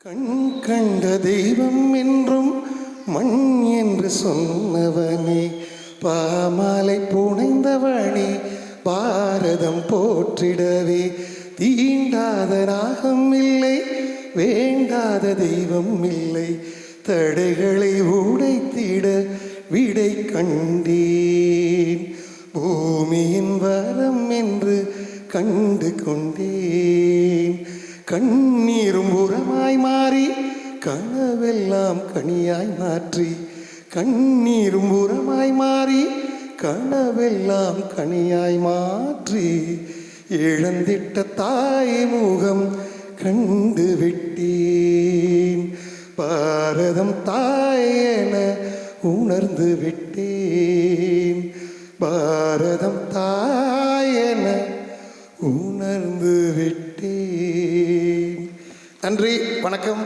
கண் கண்ட தெய்வம் என்றும் மண் என்று சொன்னவனே, பாமாலை புனைந்தவனே, பாரதம் போற்றிடவே தீண்டாத ராகம் இல்லை, வேண்டாத தெய்வம் இல்லை, தடைகளை உடைத்திட விடை கண்டேன், பூமியின் வரம் என்று கண்டு கொண்டேன். கண்ணீரும் உரமாய் மாறி கனவெல்லாம் கனியாய் மாற்றி, கண்ணீரும் உரமாய் மாறி கனவெல்லாம் கனியாய் மாற்றி, இழந்திட்ட தாய் முகம் கண்டு விட்டேன், பாரதம் தாய் என உணர்ந்து விட்டேன், பாரதம் தாய் என உணர்ந்து விட்டேன். நன்றி, வணக்கம்.